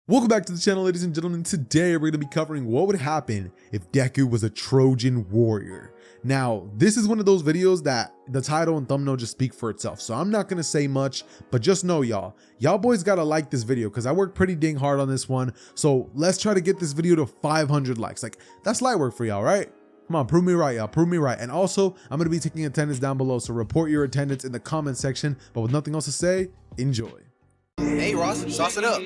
Welcome back to the channel, ladies and gentlemen. Today we're going to be covering what would happen if Deku was a Trojan warrior. Now, this is one of those videos that the title and thumbnail just speak for itself, so I'm not going to say much, but just know y'all boys got to like this video because I worked pretty dang hard on this one. So let's try to get this video to 500 likes. Like, that's light work for y'all, right? Come on, prove me right, y'all. Prove me right. And also, I'm going to be taking attendance down below, so report your attendance in the comment section. But with nothing else to say, enjoy. Hey, Ross, sauce it up.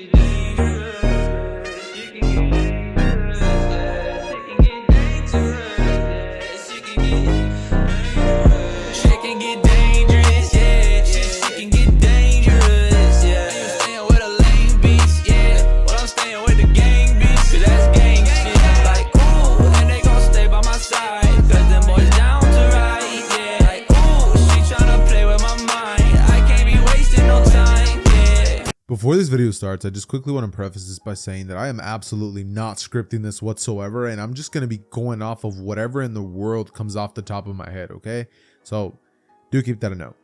Before this video starts, I just quickly want to preface this by saying that I am absolutely not scripting this whatsoever, and I'm just going to be going off of whatever in the world comes off the top of my head, okay? So do keep that a note.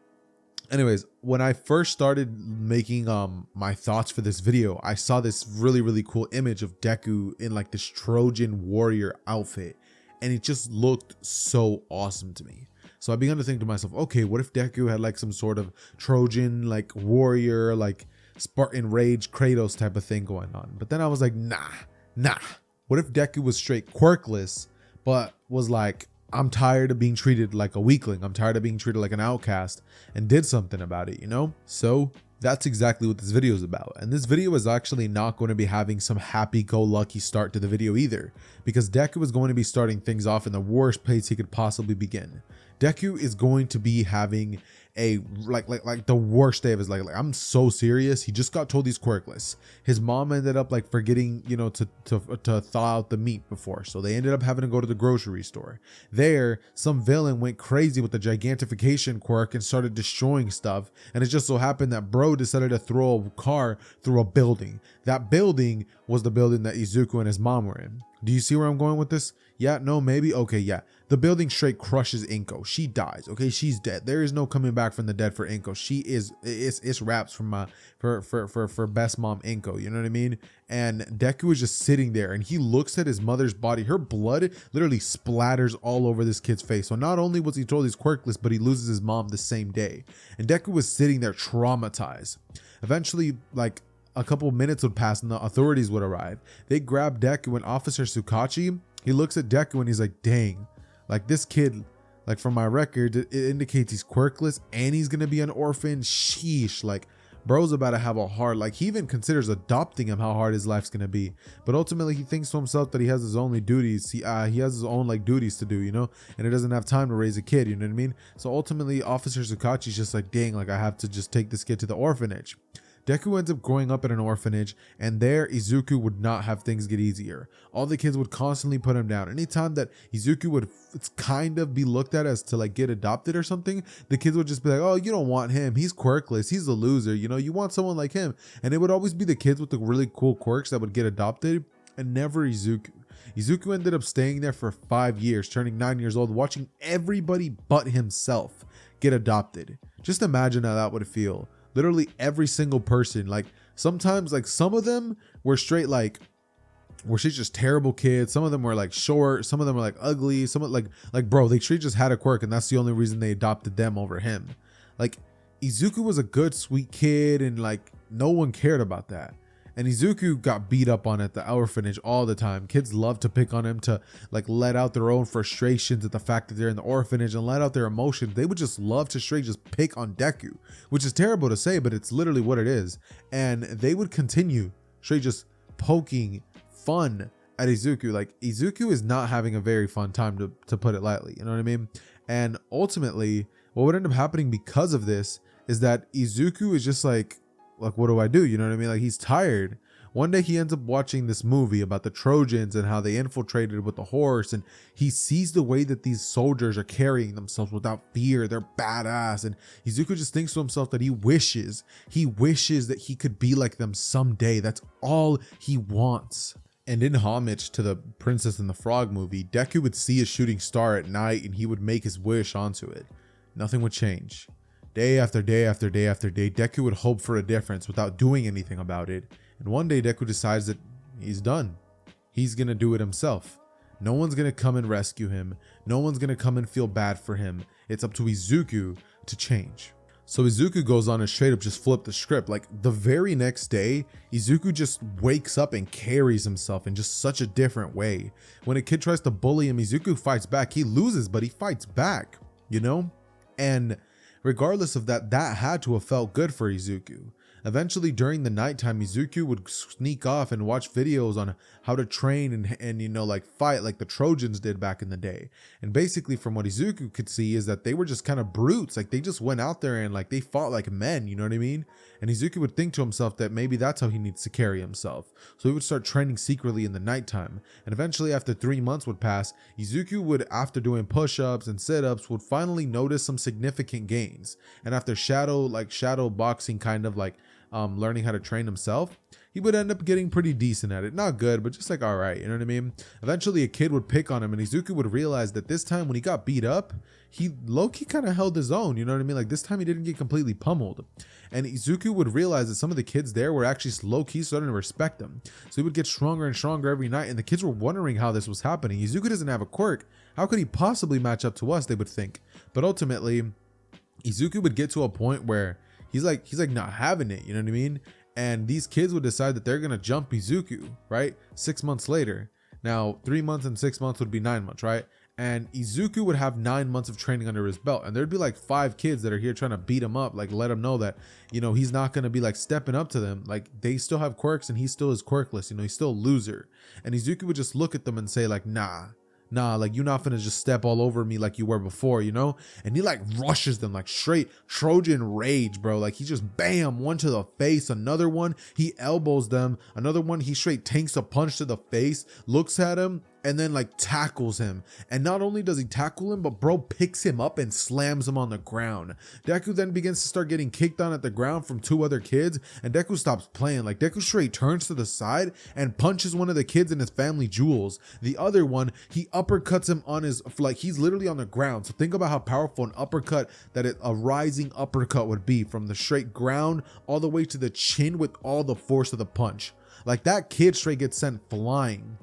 Anyways, when I first started making my thoughts for this video, I saw this really cool image of Deku in like this Trojan warrior outfit, and it just looked so awesome to me. So I began to think to myself, okay, what if Deku had like some sort of Trojan like warrior, like Spartan Rage Kratos type of thing going on? But then I was like, nah. What if Deku was straight quirkless, but was like, I'm tired of being treated like a weakling, I'm tired of being treated like an outcast, and did something about it, you know? So that's exactly what this video is about. And this video is actually not going to be having some happy-go-lucky start to the video either, because Deku is going to be starting things off in the worst place he could possibly begin. Deku is going to be having a like the worst day of his life. Like, I'm so serious. He just got told he's quirkless. His mom ended up like forgetting, you know, to thaw out the meat before, so they ended up having to go to the grocery store. There, some villain went crazy with the gigantification quirk and started destroying stuff, and it just so happened that bro decided to throw a car through a building. That building was the building that Izuku and his mom were in. Do you see where I'm going with this? Yeah, no, maybe? Okay, yeah. The building straight crushes Inko. She dies. Okay, she's dead. There is no coming back from the dead for Inko. She is, it's wraps from for best mom Inko. You know what I mean? And Deku is just sitting there, and he looks at his mother's body. Her blood literally splatters all over this kid's face. So not only was he told he's quirkless, but he loses his mom the same day. And Deku was sitting there traumatized. Eventually, like, a couple minutes would pass and the authorities would arrive. They grab Deku, and Officer Tsukachi, he looks at Deku and he's like, dang, like this kid, like from my record, it indicates he's quirkless and he's gonna be an orphan. Sheesh, like bro's about to have a hard, like he even considers adopting him, how hard his life's gonna be. But ultimately he thinks to himself that he has his only duties. He has his own like duties to do, you know, and he doesn't have time to raise a kid, you know what I mean? So ultimately Officer Tsukachi's just like, dang, like I have to just take this kid to the orphanage. Deku ends up growing up in an orphanage, and there Izuku would not have things get easier. All the kids would constantly put him down. Anytime that Izuku would kind of be looked at as to like get adopted or something, the kids would just be like, oh, you don't want him, he's quirkless, he's a loser, you know, you want someone like him. And it would always be the kids with the really cool quirks that would get adopted, and never Izuku. Izuku ended up staying there for 5 years, turning 9 years old, watching everybody but himself get adopted. Just imagine how that would feel. Literally every single person, like sometimes like some of them were straight like were just terrible kids. Some of them were like short, some of them were like ugly, some of like bro, they straight just had a quirk and that's the only reason they adopted them over him. Like Izuku was a good sweet kid and like no one cared about that. And Izuku got beat up on at the orphanage all the time. Kids love to pick on him to like let out their own frustrations at the fact that they're in the orphanage and let out their emotions. They would just love to straight just pick on Deku, which is terrible to say, but it's literally what it is. And they would continue straight just poking fun at Izuku. Like Izuku is not having a very fun time, to put it lightly, you know what I mean? And ultimately what would end up happening because of this is that Izuku is just like what do I do? You know what I mean? Like he's tired. One day he ends up watching this movie about the Trojans and how they infiltrated with the horse, and he sees the way that these soldiers are carrying themselves without fear. They're badass, and Izuku just thinks to himself that he wishes that he could be like them someday. That's all he wants. And in homage to the Princess and the Frog movie, Deku would see a shooting star at night and he would make his wish onto it. Nothing would change. Day after day after day after day, Deku would hope for a difference without doing anything about it. And one day Deku decides that he's done. He's going to do it himself. No one's going to come and rescue him. No one's going to come and feel bad for him. It's up to Izuku to change. So Izuku goes on and straight up just flipped the script. Like the very next day, Izuku just wakes up and carries himself in just such a different way. When a kid tries to bully him, Izuku fights back. He loses, but he fights back, you know? And regardless of that, that had to have felt good for Izuku. Eventually, during the nighttime, Izuku would sneak off and watch videos on how to train and you know, like fight like the Trojans did back in the day. And basically, from what Izuku could see is that they were just kind of brutes. Like they just went out there and like they fought like men, you know what I mean? And Izuku would think to himself that maybe that's how he needs to carry himself. So he would start training secretly in the nighttime. And eventually, after 3 months would pass, Izuku would, after doing push-ups and sit-ups, would finally notice some significant gains. And after shadow boxing, kind of like learning how to train himself, he would end up getting pretty decent at it. Not good, but just like all right, you know what I mean? Eventually a kid would pick on him and Izuku would realize that this time when he got beat up, he low-key kind of held his own, you know what I mean? Like this time he didn't get completely pummeled. And Izuku would realize that some of the kids there were actually low-key starting to respect him. So he would get stronger and stronger every night, and the kids were wondering how this was happening. Izuku doesn't have a quirk. How could he possibly match up to us, they would think. But ultimately, Izuku would get to a point where he's like not having it, you know what I mean? And these kids would decide that they're gonna jump Izuku, right? 6 months later. Now 3 months and 6 months would be 9 months, right? And Izuku would have 9 months of training under his belt, and there'd be like 5 kids that are here trying to beat him up, like let him know that, you know, he's not gonna be like stepping up to them. Like they still have quirks and he still is quirkless, you know, he's still a loser. And Izuku would just look at them and say like, nah, like you're not finna just step all over me like you were before, you know? And he like rushes them like straight Trojan rage, bro. Like he just bam, one to the face, another one, he elbows them, another one, he straight tanks a punch to the face, looks at him, and then like tackles him. And not only does he tackle him, but bro picks him up and slams him on the ground. Deku then begins to start getting kicked on at the ground from 2 other kids, and Deku stops playing. Like Deku straight turns to the side and punches one of the kids in his family jewels. The other one, he uppercuts him on his, like he's literally on the ground. So think about how powerful an uppercut a rising uppercut would be, from the straight ground all the way to the chin with all the force of the punch. Like that kid straight gets sent flying.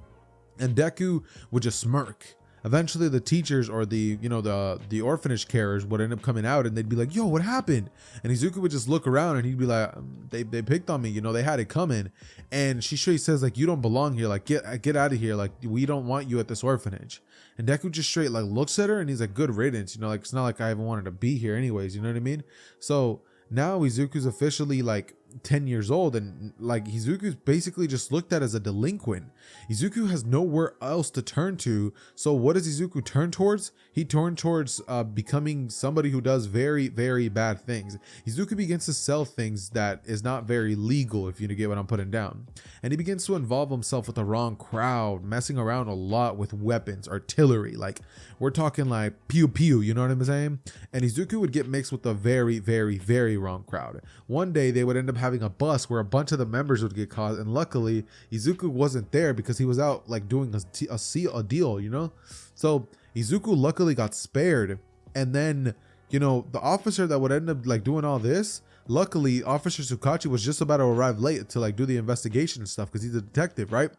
And Deku would just smirk. Eventually the teachers or the orphanage carers would end up coming out and they'd be like, yo, what happened? And Izuku would just look around and he'd be like, they picked on me, you know, they had it coming. And she straight says like, you don't belong here, like get out of here, like we don't want you at this orphanage. And Deku just straight like looks at her and he's like, good riddance, you know, like it's not like I even wanted to be here anyways, you know what I mean? So now Izuku's officially like 10 years old, and like Izuku's basically just looked at as a delinquent. Izuku has nowhere else to turn to. So what does Izuku turn towards? He turned towards becoming somebody who does very, very bad things. Izuku begins to sell things that is not very legal, if you get what I'm putting down. And he begins to involve himself with the wrong crowd, messing around a lot with weapons, artillery. Like we're talking like pew pew, you know what I'm saying? And Izuku would get mixed with a very, very, very wrong crowd. One day they would end up having a bus where a bunch of the members would get caught, and luckily Izuku wasn't there because he was out like doing a deal, you know? So Izuku luckily got spared. And then, you know, the officer that would end up like doing all this, luckily Officer Tsukachi was just about to arrive late to like do the investigation and stuff because he's a detective, right?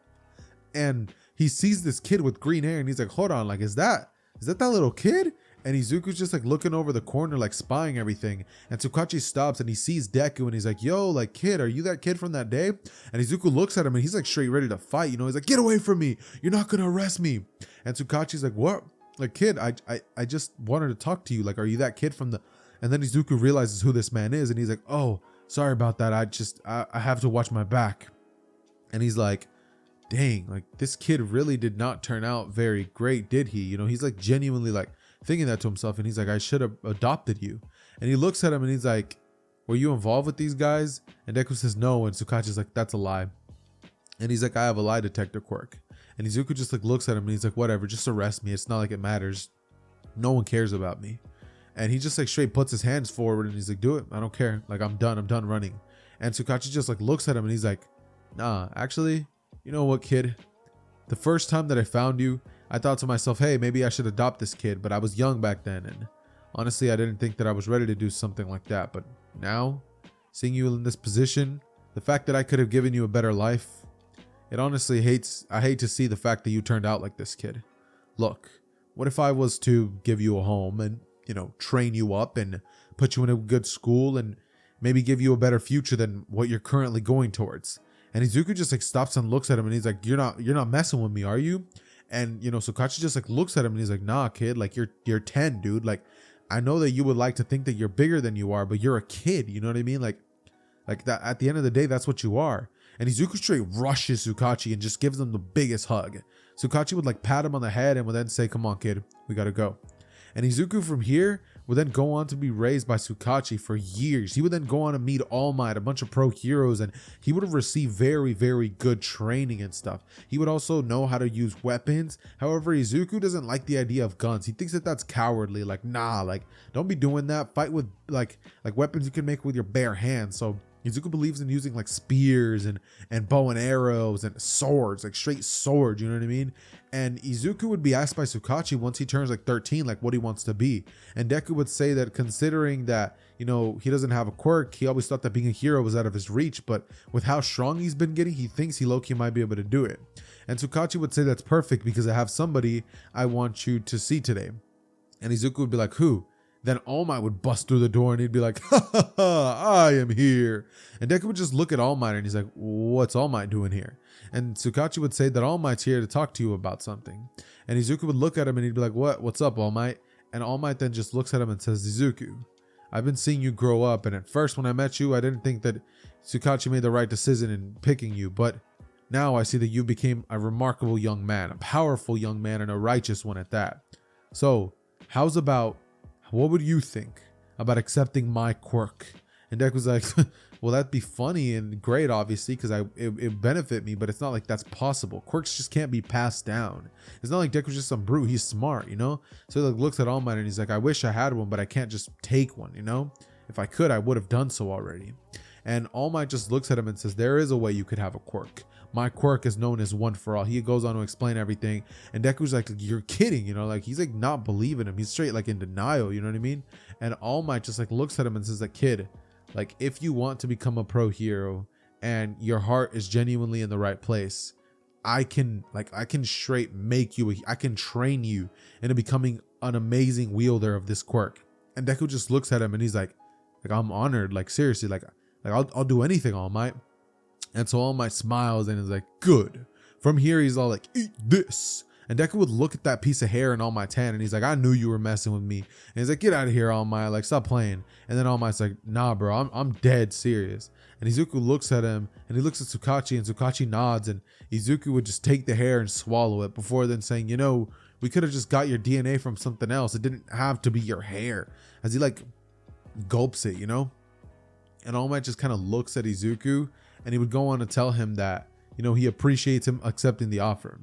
And he sees this kid with green hair and he's like, hold on, like is that little kid? And Izuku's just like looking over the corner, like spying everything. And Tsukachi stops and he sees Deku and he's like, yo, like kid, are you that kid from that day? And Izuku looks at him and he's like straight ready to fight. You know, he's like, get away from me. You're not going to arrest me. And Tsukachi's like, what? Like, kid, I just wanted to talk to you. Like, are you that kid from the... And then Izuku realizes who this man is. And he's like, oh, sorry about that. I have to watch my back. And he's like, dang, like this kid really did not turn out very great, did he? You know, he's like genuinely like thinking that to himself, and he's like, I should have adopted you. And he looks at him and he's like, were you involved with these guys? And Deku says no, and Tsukachi's like, that's a lie. And he's like, I have a lie detector quirk. And Izuku just like looks at him and he's like, whatever, just arrest me, it's not like it matters, no one cares about me. And he just like straight puts his hands forward and he's like, do it, I don't care, like I'm done running. And Tsukachi just like looks at him and he's like, nah, actually, you know what, kid, the first time that I found you, I thought to myself, hey, maybe I should adopt this kid, but I was young back then, and honestly, I didn't think that I was ready to do something like that. But now, seeing you in this position, The fact that I could have given you a better life, I hate to see the fact that you turned out like this, kid. Look, what if I was to give you a home and, train you up and put you in a good school and maybe give you a better future than what you're currently going towards? And Izuku just like stops and looks at him and he's like, you're not messing with me, are you? And, Sukachi just like looks at him and he's like, nah, kid, like you're 10, dude. Like, I know that you would like to think that you're bigger than you are, but you're a kid. You know what I mean? Like that at the end of the day, that's what you are. And Izuku straight rushes Sukachi and just gives him the biggest hug. Sukachi would like pat him on the head and would then say, come on, kid, we gotta go. And Izuku from here would then go on to be raised by Sukachi for years. He would then go on to meet All Might, a bunch of pro heroes, and he would have received very, very good training and stuff. He would also know how to use weapons. However, Izuku doesn't like the idea of guns. He thinks that that's cowardly. Like, nah, like, don't be doing that. Fight with like weapons you can make with your bare hands. So Izuku believes in using like spears and bow and arrows and swords, like straight swords, you know what I mean? And Izuku would be asked by Sukachi once he turns like 13, like what he wants to be. And Deku would say that considering that, he doesn't have a quirk, he always thought that being a hero was out of his reach, but with how strong he's been getting, he thinks he low-key might be able to do it. And Sukachi would say that's perfect because I have somebody I want you to see today. And Izuku would be like, who? Then All Might would bust through the door and he'd be like, ha ha ha, I am here. And Deku would just look at All Might and he's like, what's All Might doing here? And Sukachi would say that All Might's here to talk to you about something. And Izuku would look at him and he'd be like, what's up, All Might? And All Might then just looks at him and says, Izuku, I've been seeing you grow up. And at first when I met you, I didn't think that Sukachi made the right decision in picking you. But now I see that you became a remarkable young man, a powerful young man, and a righteous one at that. So what would you think about accepting my quirk? And Deku's like, well, that'd be funny and great, obviously, because it benefit me, but it's not like that's possible. Quirks just can't be passed down. It's not like Deku's just some brute. He's smart, So he like looks at All Might and he's like, I wish I had one, but I can't just take one, If I could, I would have done so already. And All Might just looks at him and says, there is a way you could have a quirk. My quirk is known as One for All. He goes on to explain everything. And Deku's like, you're kidding, Like he's like not believing him. He's straight like in denial, you know what I mean? And All Might just like looks at him and says like, kid, like if you want to become a pro hero and your heart is genuinely in the right place, I can straight make you, I can train you into becoming an amazing wielder of this quirk. And Deku just looks at him and he's like I'm honored, like seriously, like I'll do anything, All Might. And so All Might smiles and is like, good. From here, he's all like, eat this. And Deku would look at that piece of hair in All Might's hand and he's like, I knew you were messing with me. And he's like, get out of here, All Might. Like, stop playing. And then All Might's like, nah, bro, I'm dead serious. And Izuku looks at him and he looks at Sukachi and Sukachi nods and Izuku would just take the hair and swallow it before then saying, we could have just got your DNA from something else. It didn't have to be your hair. As he like gulps it, And All Might just kind of looks at Izuku. And he would go on to tell him that, he appreciates him accepting the offer.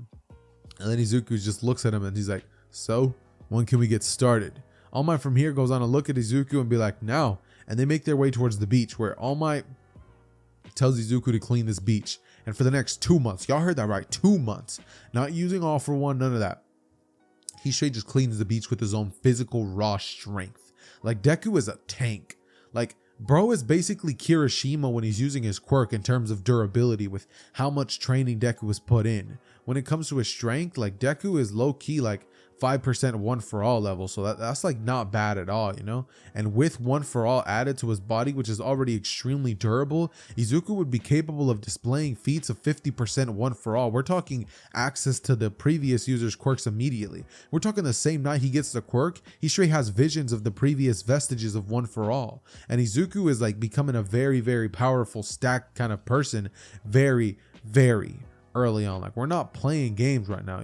And then Izuku just looks at him and he's like, so when can we get started? All Might from here goes on to look at Izuku and be like, now. And they make their way towards the beach where All Might tells Izuku to clean this beach. And for the next 2 months, y'all heard that right, 2 months, not using All for One, none of that. He straight just cleans the beach with his own physical raw strength. Like Deku is a tank. Like, bro is basically Kirishima when he's using his quirk in terms of durability with how much training Deku has put in. When it comes to his strength, like Deku is low key like 5% One for All level. So that's like not bad at all, And with One for All added to his body, which is already extremely durable, Izuku would be capable of displaying feats of 50% One for All. We're talking access to the previous user's quirks immediately. We're talking the same night he gets the quirk, he straight has visions of the previous vestiges of One for All. And Izuku is like becoming a very, very powerful stack kind of person very, very early on. Like we're not playing games right now,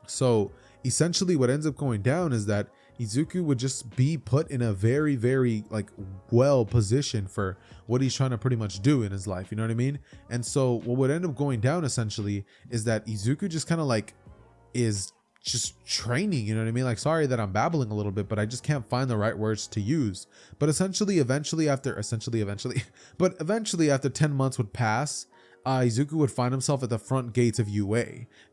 So essentially what ends up going down is that Izuku would just be put in a very, very like well position for what he's trying to pretty much do in his life. You know what I mean? And so what would end up going down essentially is that Izuku just kind of like is just training, you know what I mean? Like, sorry that I'm babbling a little bit, but I just can't find the right words to use. But eventually after 10 months would pass, Izuku would find himself at the front gates of UA,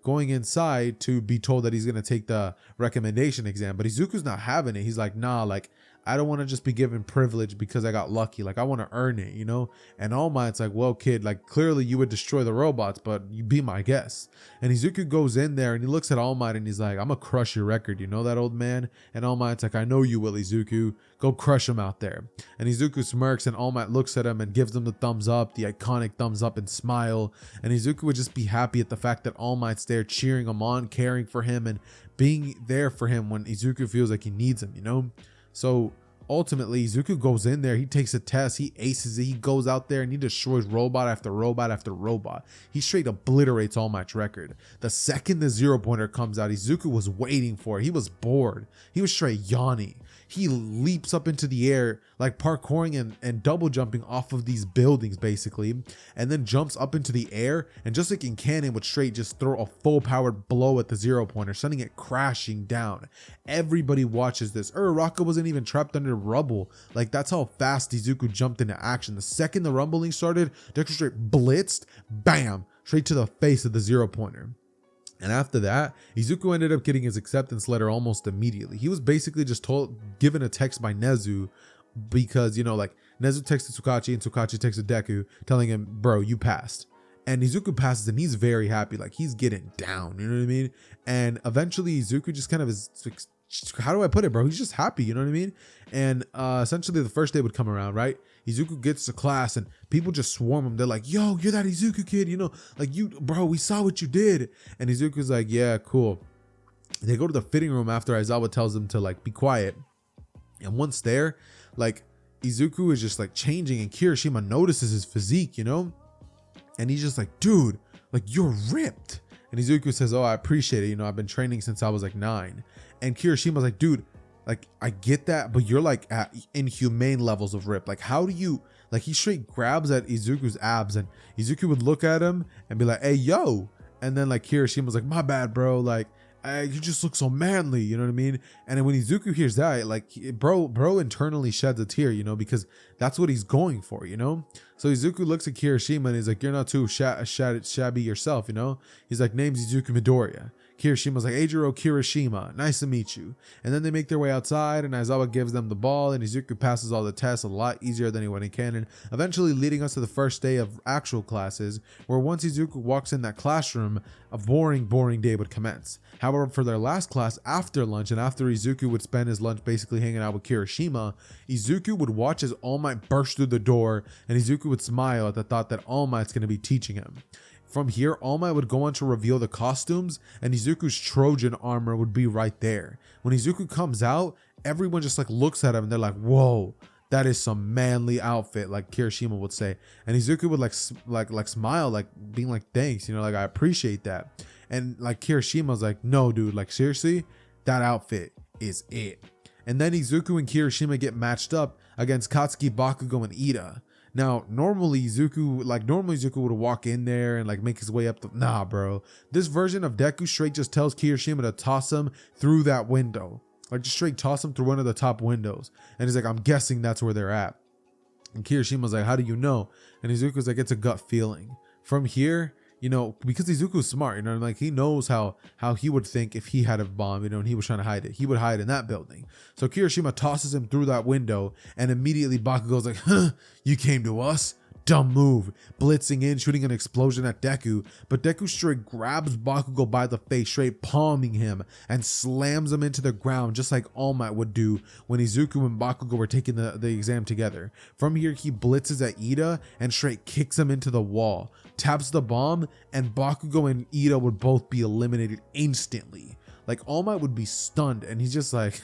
going inside to be told that he's going to take the recommendation exam. But Izuku's not having it. He's like, nah, like I don't want to just be given privilege because I got lucky. Like I want to earn it, you know? And All Might's like, well, kid, like clearly you would destroy the robots, but you be my guest. And Izuku goes in there and he looks at All Might and he's like, I'm gonna crush your record. You know that, old man? And All Might's like, I know you will, Izuku. Go crush him out there. And Izuku smirks and All Might looks at him and gives him the thumbs up, the iconic thumbs up and smile. And Izuku would just be happy at the fact that All Might's there cheering him on, caring for him, and being there for him when Izuku feels like he needs him, you know? So ultimately, Izuku goes in there, he takes a test, he aces it, he goes out there and he destroys robot after robot after robot. He straight obliterates All Might's record. The second the 0 pointer comes out, Izuku was waiting for it. He was bored. He was straight yawning. He leaps up into the air, like parkouring and double jumping off of these buildings, basically, and then jumps up into the air, and just like in canon, would straight just throw a full powered blow at the 0 pointer, sending it crashing down. Everybody watches this. Uraraka wasn't even trapped under rubble. Like, that's how fast Izuku jumped into action. The second the rumbling started, Deku straight blitzed, bam, straight to the face of the 0 pointer. And after that, Izuku ended up getting his acceptance letter almost immediately. He was basically just given a text by Nezu because, you know, like Nezu texted Tsukachi and Tsukachi texted Deku telling him, bro, you passed. And Izuku passes and he's very happy. Like, he's getting down, you know what I mean? And eventually Izuku just kind of is, how do I put it, bro? He's just happy, you know what I mean? And essentially the first day would come around, right? Izuku gets to class and people just swarm him. They're like, yo, you're that Izuku kid, you know, like you, bro, we saw what you did. And Izuku's like, yeah, cool. They go to the fitting room after Aizawa tells them to like be quiet. And once there, like Izuku is just like changing and Kirishima notices his physique, you know? And he's just like, dude, like you're ripped. And Izuku says, oh, I appreciate it. You know, I've been training since I was like 9. And Kirishima's like, dude, like, I get that, but you're like at inhumane levels of rip. Like, how do you, like, he straight grabs at Izuku's abs and Izuku would look at him and be like, hey, yo. And then like Kirishima's like, my bad, bro. Like, you just look so manly, you know what I mean? And then when Izuku hears that, like, bro internally sheds a tear, you know, because that's what he's going for, you know? So Izuku looks at Kirishima and he's like, you're not too shabby yourself, you know? He's like, name's Izuku Midoriya. Kirishima's like, Eijiro Kirishima, nice to meet you. And then they make their way outside and Aizawa gives them the ball and Izuku passes all the tests a lot easier than he would in canon, eventually leading us to the first day of actual classes, where once Izuku walks in that classroom, a boring day would commence. However, for their last class after lunch and after Izuku would spend his lunch basically hanging out with Kirishima, Izuku would watch as All Might burst through the door and Izuku would smile at the thought that All Might's going to be teaching him. From here, All Might would go on to reveal the costumes and Izuku's Trojan armor would be right there. When Izuku comes out, everyone just like looks at him and they're like, whoa, that is some manly outfit, like Kirishima would say. And Izuku would like smile, like being like, thanks, you know, like I appreciate that. And like Kirishima's like, no, dude, like seriously, that outfit is it. And then Izuku and Kirishima get matched up against Katsuki, Bakugo, and Ida. Now, normally Izuku would walk in there and like make his way up nah, bro. This version of Deku straight just tells Kirishima to toss him through that window. Like just straight toss him through one of the top windows. And he's like, I'm guessing that's where they're at. And Kirishima's like, how do you know? And Izuku's like, it's a gut feeling. From here, you know, because Izuku's smart, you know, like he knows how he would think if he had a bomb, you know, and he was trying to hide it. He would hide in that building. So Kirishima tosses him through that window and immediately Bakugo's like, huh, you came to us? Dumb move. Blitzing in, shooting an explosion at Deku, but Deku straight grabs Bakugo by the face, straight palming him and slams him into the ground just like All Might would do when Izuku and Bakugo were taking the exam together. From here, he blitzes at Ida and straight kicks him into the wall, taps the bomb, and Bakugo and Ida would both be eliminated instantly. Like All Might would be stunned and he's just like,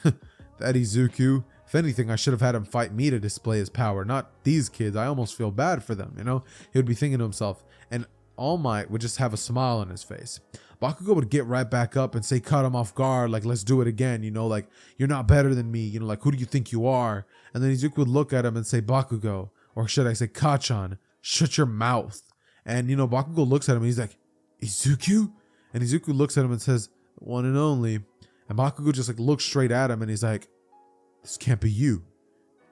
that Izuku. If anything, I should have had him fight me to display his power, not these kids. I almost feel bad for them, you know? He would be thinking to himself, and All Might would just have a smile on his face. Bakugo would get right back up and say, cut him off guard, like, let's do it again, you know, like, you're not better than me, you know, like, who do you think you are? And then Izuku would look at him and say, Bakugo, or should I say, Kachan, shut your mouth. And, you know, Bakugo looks at him and he's like, Izuku? And Izuku looks at him and says, one and only. And Bakugo just, like, looks straight at him and he's like, this can't be you.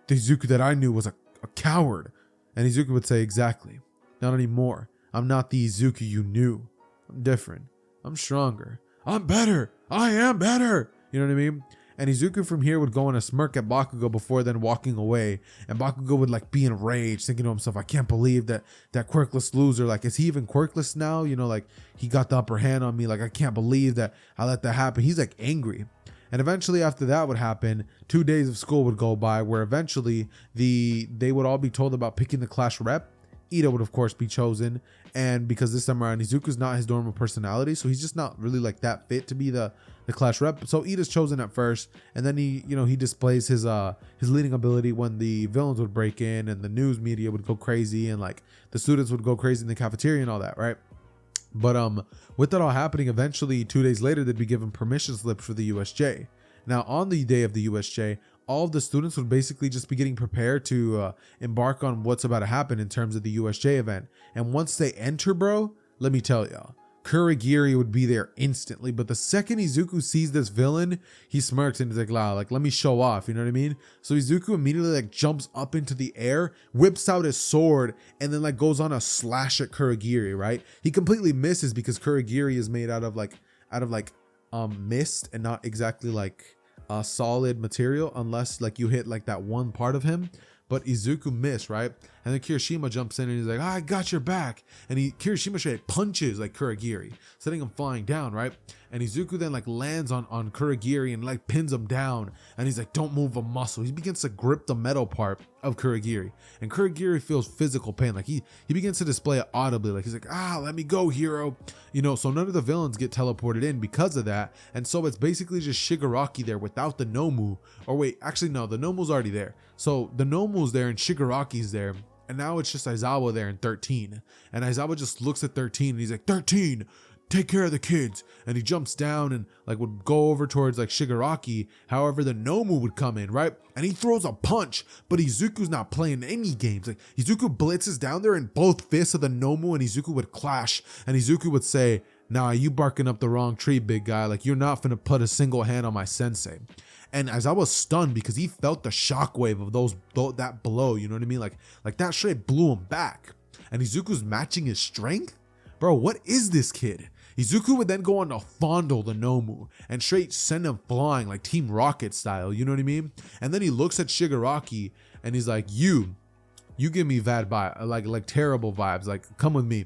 The Izuku that I knew was a coward. And Izuku would say, exactly. Not anymore. I'm not the Izuku you knew. I'm different. I'm stronger. I'm better. I am better. You know what I mean? And Izuku from here would go on a smirk at Bakugo before then walking away. And Bakugo would like be enraged, thinking to himself, I can't believe that quirkless loser, like, is he even quirkless now? You know, like, he got the upper hand on me. Like, I can't believe that I let that happen. He's like angry. And eventually after that would happen, 2 days of school would go by where eventually they would all be told about picking the class rep. Ida would of course be chosen, and because this time around Izuku's not his normal personality, so he's just not really like that fit to be the class rep. So Ida's chosen at first, and then he displays his leading ability when the villains would break in and the news media would go crazy and like the students would go crazy in the cafeteria and all that, right? But with that all happening, eventually 2 days later they'd be given permission slips for the USJ. Now on the day of the USJ, all of the students would basically just be getting prepared to embark on what's about to happen in terms of the USJ event. And once they enter, bro, let me tell y'all, Kurogiri would be there instantly. But the second Izuku sees this villain, he smirks and he's like, "Wow, like, let me show off," you know what I mean? So Izuku immediately like jumps up into the air, whips out his sword, and then like goes on a slash at Kurogiri, right? He completely misses because Kurogiri is made out of mist and not exactly like solid material, unless like you hit like that one part of him. But Izuku missed, right? And then Kirishima jumps in and he's like, "I got your back." And Kirishima straight punches like Kurogiri, setting him flying down, right? And Izuku then like lands on Kurogiri and like pins him down. And he's like, "Don't move a muscle." He begins to grip the metal part of Kurogiri. And Kurogiri feels physical pain. Like he begins to display it audibly. Like he's like, "Let me go, hero." You know, so none of the villains get teleported in because of that. And so it's basically just Shigaraki there without the Nomu. Or wait, actually no, the Nomu's already there. So the Nomu's there and Shigaraki's there. And now it's just Aizawa there in 13. And Aizawa just looks at 13 and he's like, "13, take care of the kids." And he jumps down and like would go over towards like Shigaraki. However, the Nomu would come in, right? And he throws a punch, but Izuku's not playing any games. Like Izuku blitzes down there and both fists of the Nomu and Izuku would clash. And Izuku would say, "Nah, you barking up the wrong tree, big guy. Like, you're not finna put a single hand on my sensei." And as I was stunned because he felt the shockwave of that blow, you know what I mean? Like that straight blew him back. And Izuku's matching his strength? Bro, what is this kid? Izuku would then go on to fondle the Nomu and straight send him flying like Team Rocket style, you know what I mean? And then he looks at Shigaraki and he's like, you give me bad vibes, like terrible vibes, like come with me.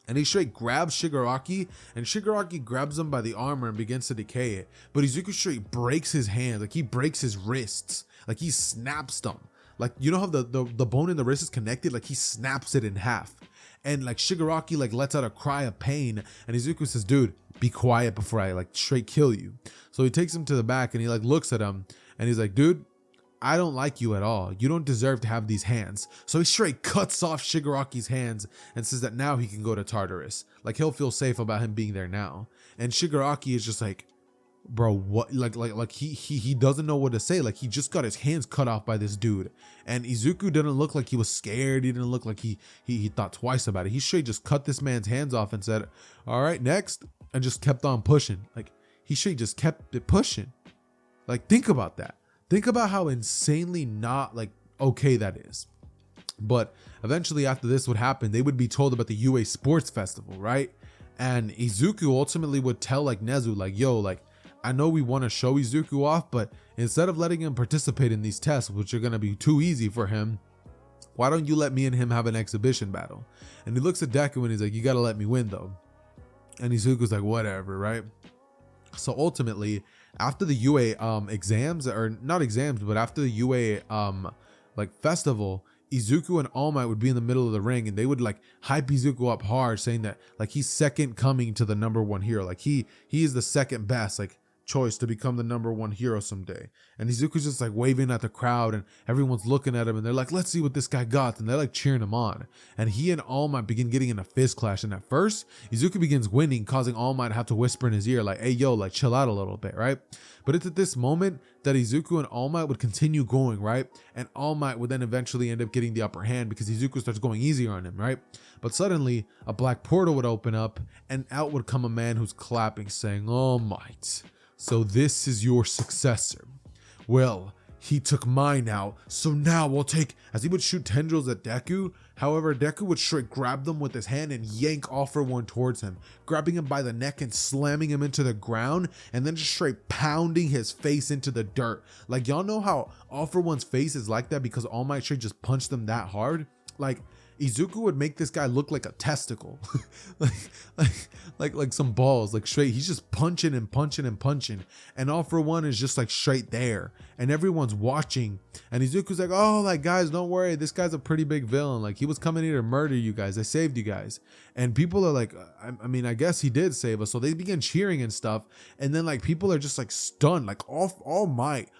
And he straight grabs Shigaraki, and Shigaraki grabs him by the armor and begins to decay it. But Izuku straight breaks his hands, like he breaks his wrists, like he snaps them. Like, you know how the bone in the wrist is connected? Like he snaps it in half. And like Shigaraki like lets out a cry of pain, and Izuku says, "Dude, be quiet before I like straight kill you." So he takes him to the back and he like looks at him and he's like, "Dude, I don't like you at all. You don't deserve to have these hands." So he straight cuts off Shigaraki's hands and says that now he can go to Tartarus. Like he'll feel safe about him being there now. And Shigaraki is just like, "Bro, what?" Like he doesn't know what to say. Like he just got his hands cut off by this dude. And Izuku didn't look like he was scared. He didn't look like he thought twice about it. He straight just cut this man's hands off and said, "All right, next," and just kept on pushing. Like he straight just kept it pushing. Like think about that. Think about how insanely not like okay that is. But eventually after this would happen, they would be told about the UA Sports Festival, right? And Izuku ultimately would tell like Nezu, like, "Yo, like, I know we want to show Izuku off, but instead of letting him participate in these tests, which are going to be too easy for him, why don't you let me and him have an exhibition battle?" And he looks at Deku and he's like, "You got to let me win though." And Izuku's like, "Whatever," right? So ultimately, after the UA exams, or not exams, but after the UA like festival, Izuku and All Might would be in the middle of the ring and they would like hype Izuku up hard, saying that like he's second coming to the #1 hero. Like he is the second best like choice to become the #1 hero someday. And Izuku's just like waving at the crowd and everyone's looking at him and they're like, "Let's see what this guy got." And they're like cheering him on. And he and All Might begin getting in a fist clash. And at first, Izuku begins winning, causing All Might to have to whisper in his ear like, "Hey, yo, like chill out a little bit," right? But it's at this moment that Izuku and All Might would continue going, right? And All Might would then eventually end up getting the upper hand because Izuku starts going easier on him, right? But suddenly, a black portal would open up and out would come a man who's clapping, saying, "All Might, so this is your successor. Well, he took mine out, so now we'll take, as he would shoot tendrils at Deku. However, Deku would straight grab them with his hand and yank All For One towards him, grabbing him by the neck and slamming him into the ground, and then just straight pounding his face into the dirt. Like, y'all know how All For One's face is like that because All Might straight just punched them that hard? Like, Izuku would make this guy look like a testicle. like some balls, like straight. He's just punching and punching and punching. And All For One is just like straight there. And everyone's watching. And Izuku's like, oh, like, guys, don't worry. This guy's a pretty big villain. Like, he was coming here to murder you guys. I saved you guys. And people are like, I mean, I guess he did save us. So they begin cheering and stuff. And then like people are just like stunned. Like All Might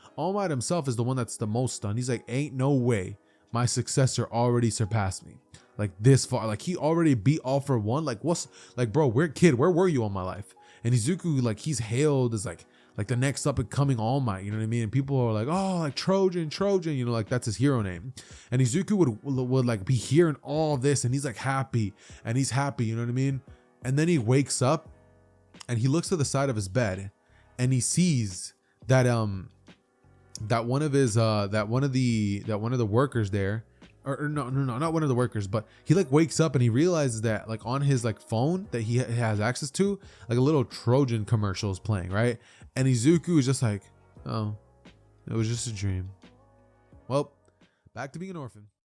himself is the one that's the most stunned. He's like, ain't no way my successor already surpassed me. Like this far, like he already beat All For One. Like what's, like, bro, where were you all my life? And Izuku, like, he's hailed as like the next up and coming All Might, you know what I mean? And people are like, oh, like Trojan, you know, like that's his hero name. And Izuku would like be hearing all this, and he's like happy, and he's happy, you know what I mean? And then he wakes up and he looks to the side of his bed and he sees that that one of the workers there, or no, not one of the workers, but he like wakes up and he realizes that like on his like phone that he has access to, like a little Trojan commercial is playing, right? And Izuku is just like, oh, it was just a dream. Well, back to being an orphan.